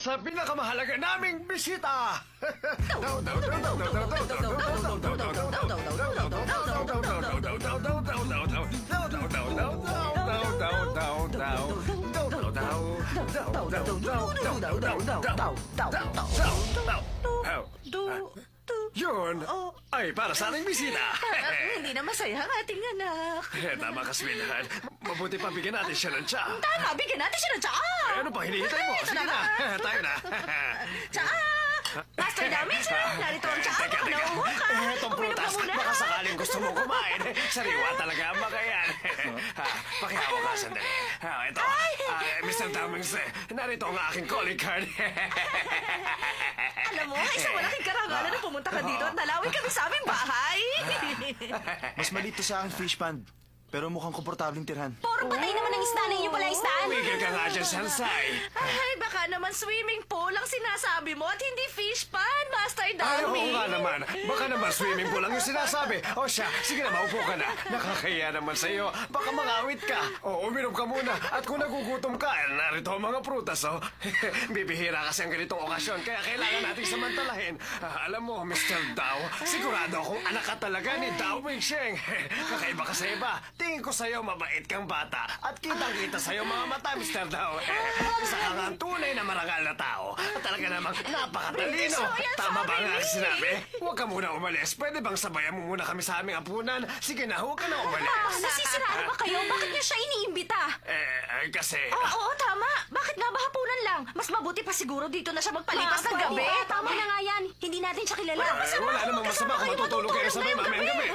Sa pinakamahalaga naming bisita! Yun ay para sa aming bisita. Hindi na masaya ang ating anak. Tama ka, sweetheart. Mabuti pa bigyan natin siya ng tsa. Tama, bigyan natin siya ng tsaa. Ano pa hinihintay mo? Sige na, tayo na. Tsaa! Master Damage, narito ang tsaa. Teka, teka. Nauubo ka. Etong Uminom ka prutas, muna. baka sakaling gusto mo kumain. Sariwa talaga ang makayan. Pakihawa ka sandali. Ito, Mr. Damings, narito ang aking calling card. Alam mo, isang malaking karangalan na pumunta ka dito at nalawin kami sa aming bahay. Mas malito sa aking fish pond, pero mukhang komportabling tirhan. Puro patay naman ang isda ninyo pala isdaan. Tumigil ka nga dyan, Sansay. Ay, baka naman swimming pool ang sinasabi mo at hindi fish pond, Master Ay, Dami. oo nga naman. Baka naman swimming pool lang yung sinasabi. O siya, sige na, maupo ka na. Nakakahiya naman sa'yo. Baka mangawit ka. O, uminom ka muna. At kung nagugutom ka, narito ang mga prutas, oh. Bibihira kasi ang ganitong okasyon, kaya kailangan natin samantalahin. Alam mo, Mr. Dao, sigurado akong anak ka talaga ni Dao Wingsheng. Kakaiba ka sa iba. Tingin ko sa'yo, mabait kang bata. At kitang-kita sa'yo mga mata, Mr. Dao. Isa ka nga ang tunay na marangal na tao. At talaga namang napakatalino. Tama ba nga ang sinabi? Huwag ka muna umalis. Pwede bang sabayan mo muna kami sa aming apunan? Sige na, huwag ka na umalis. Nasisiraan ba kayo? Bakit niya siya iniimbita? Kasi... Oo, tama. Bakit nga ba hapunan lang? Mas mabuti pa siguro dito na siya magpalipas ng gabi. Tama na nga yan. Hindi natin siya kilala. wala namang masama kung matutulog kayo sabay mamayang gabi.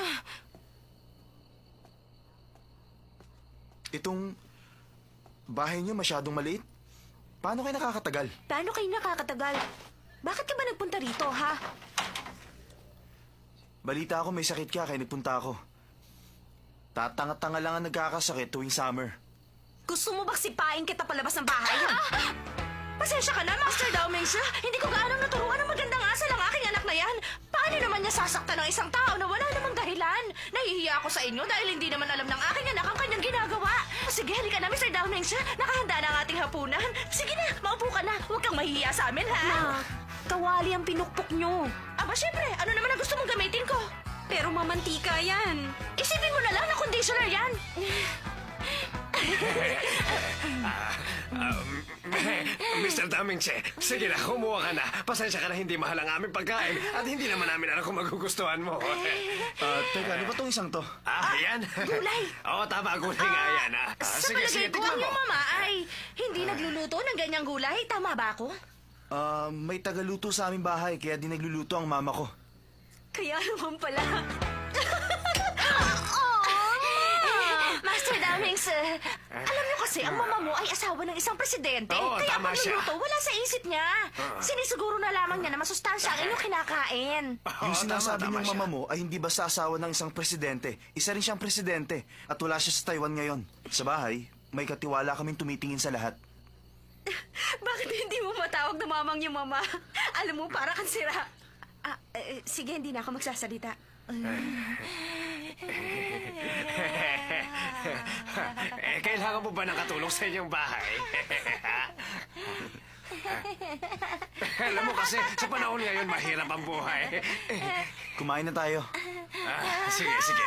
Itong bahay niyo masyadong maliit. Paano kayo nakakatagal? Paano kayo nakakatagal? Bakit ka ba nagpunta rito, ha? Balita ako may sakit ka kaya nagpunta ako. Tatanga-tanga lang ang nagkakasakit tuwing summer. Gusto mo bang sipain kita palabas ng bahay? Pasensya ka na, Master Daumensya. Hindi ko gaanong naturuan ng magandang asal ang aking anak na yan. Paano naman niya sasaktan ng isang tao na wala namang dahilan? Nahihiya ako sa inyo dahil hindi naman alam ng aking anak ang kanyang ginagawa. Sige, halika na, Mr. Daumensya. Nakahanda na ang ating hapunan. Sige na, maupo ka na. Huwag kang mahihiya sa amin, ha? Na, kawali ang pinukpok nyo. Aba, syempre, ano naman ang gusto mong gamitin ko? Pero mamantika yan. Isipin mo na lang na conditioner yan. Mr. Damingche, sige na, kumuha ka na. Pasensya ka na hindi mahal ang aming pagkain at hindi naman namin alam kung magugustuhan mo. Teka, ano ba tong isang to? Yan. Gulay. Oo, tama, gulay nga yan. Sa Sige, palagay ko, tikman ang mo. iyong mama ay hindi nagluluto ng ganyang gulay. Tama ba ako? May tagaluto sa aming bahay kaya di nagluluto ang mama ko. Kaya naman pala. Master Damings, alam niyo kasi, ang mama mo ay asawa ng isang presidente. Oo, Kaya tama siya. pagluluto, wala sa isip niya. Sinisiguro na lamang niya na masustansya ang inyong kinakain. Yung sinasabi tama niyong siya. mama mo ay hindi basta asawa ng isang presidente. Isa rin siyang presidente at wala siya sa Taiwan ngayon. Sa bahay, may katiwala kaming tumitingin sa lahat. Bakit hindi mo matawag na mamang yung mama? Alam mo, para kang sira. Sige, hindi na ako magsasalita. Kailangan mo ba ng katulong sa inyong bahay? Alam mo kasi, sa panahon ngayon, mahirap ang buhay. Kumain na tayo. Sige, sige.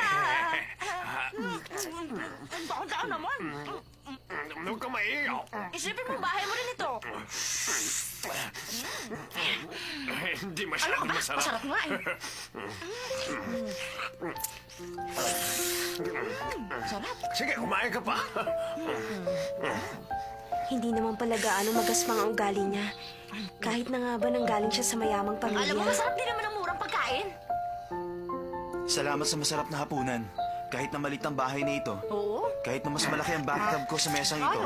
Ang taon naman. Huwag ka maiiyak. Isipin mo, bahay mo rin ito. Hindi masyadong masarap. Masarap nga eh. Sarap. Sige, kumain ka pa. Hindi naman pala gaano magasmang ang ugali niya. Kahit na nga ba nanggaling siya sa mayamang pamilya. Alam mo, masarap din naman ang murang pagkain. Salamat sa masarap na hapunan. Kahit na malit ang bahay na ito, Oo. kahit na mas malaki ang bathtub ko sa mesang ito,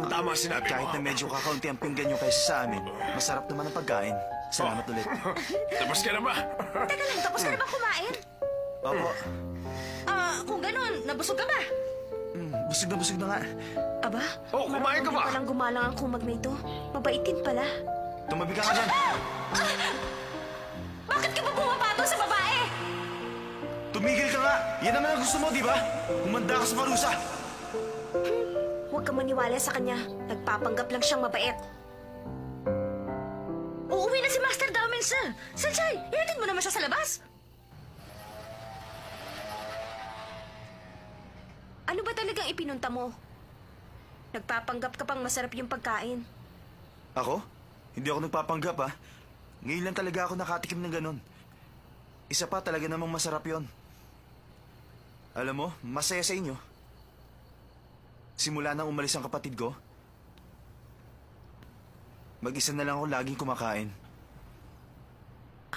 Tama sinabi kahit na mo. medyo kakaunti ang pinggan nyo kaysa sa amin, masarap naman ang pagkain. Salamat ulit. Tapos ka na ba? Teka lang, tapos ka na ba kumain? Opo, Kung ganun, nabusog ka ba? busog na nga. Aba, Oh, kumain ka ba? palang gumalang ang kumag na ito. Mabaitin pala. Tumabi ka nga dyan. Bakit ka ba bumapato sa babae? Tumigil ka nga! Yan naman ang gusto mo, di ba? Humanda ka sa parusa! Huwag kang maniwala sa kanya. Nagpapanggap lang siyang mabait. si Master Daumen, sir. Sanchay, ihatid mo naman siya sa labas. Ano ba talagang ipinunta mo? Nagpapanggap ka pang masarap yung pagkain. Ako? Hindi ako nagpapanggap, ha? Ngayon lang talaga ako nakatikim ng ganun. Isa pa, talaga namang masarap yon. Alam mo, masaya sa inyo. Simula nang umalis ang kapatid ko, mag-isa na lang ako laging kumakain.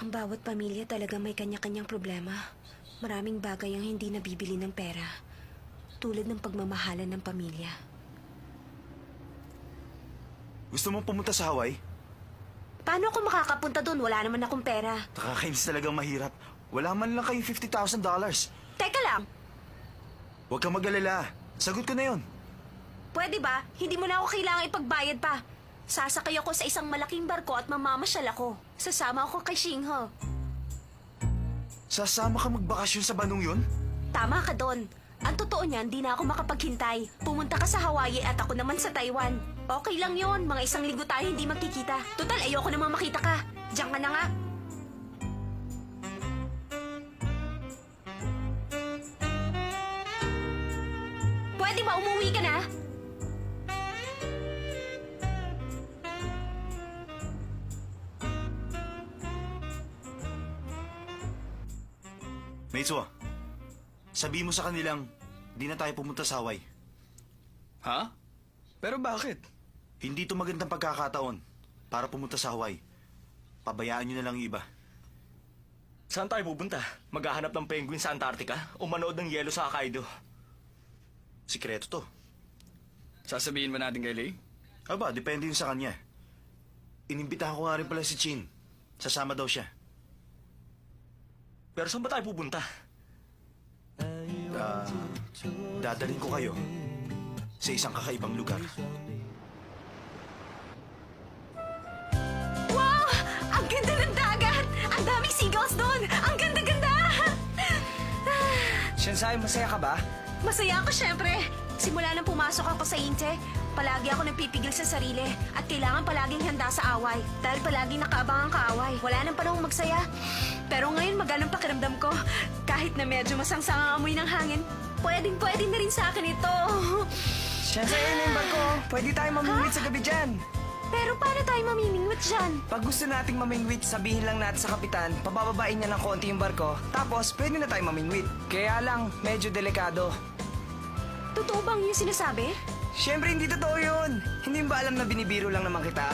Ang bawat pamilya talaga may kanya-kanyang problema. Maraming bagay ang hindi nabibili ng pera. Tulad ng pagmamahalan ng pamilya. Gusto mong pumunta sa Hawaii? Paano ako makakapunta doon? Wala naman akong pera. Nakakainis talagang mahirap. Wala man lang kayong $50,000. Teka lang, Huwag kang mag-alala. Sagot ko na yon. pwede ba? Hindi mo na ako kailangan ipagbayad pa. Sasakay ako sa isang malaking barko at mamamasyal ako. Sasama ako kay Shingho. Sasama ka magbakasyon sa banong yun? Tama ka doon. Ang totoo niyan, di na ako makapaghintay. Pumunta ka sa Hawaii at ako naman sa Taiwan. Okay lang yon, mga 1 linggo tayo hindi magkikita. Total, ayoko naman makita ka. Diyan ka na nga. Pwede ba umuwi ka na? Meitsuo, sabihin mo sa kanilang di na tayo pumunta sa Hawaii. Ha? Pero bakit? Hindi ito magandang pagkakataon para pumunta sa Hawaii. Pabayaan nyo na lang yung iba. Saan tayo pupunta? Maghahanap ng penguin sa Antarctica o manood ng yelo sa Hokkaido? Sikreto to. Sasabihin ba natin kay Lei? Aba, depende yun sa kanya. Inimbitahan ko nga rin pala si Chin. Sasama daw siya. Pero saan ba tayo pupunta? Dadalhin ko kayo sa isang kakaibang lugar. Wow! Ang ganda ng dagat! Ang daming seagulls doon! Ang ganda-ganda! Shensai, masaya ka ba? Masaya ako, syempre. Simula nang pumasok ako sa Inte, palagi ako nagpipigil sa sarili at kailangan palaging handa sa away dahil palaging nakaabangang kaaway. Wala nang panahong magsaya. Pero ngayon maganang pakiramdam ko. Kahit na medyo masangsang ang amoy ng hangin, pwedeng-pwede na rin sa akin ito. Shensai, yun yung barko. Pwede tayo mamingwit sa gabi dyan. Pero paano tayo mamimingwit dyan? Pag gusto nating mamingwit, sabihin lang natin sa kapitan, pabababain niya ng konti yung barko, tapos pwede na tayo mamingwit. Kaya lang, medyo delikado. Totoo bang yung sinasabi? Siyempre, hindi totoo yun. Hindi mo ba alam na binibiro lang naman kita?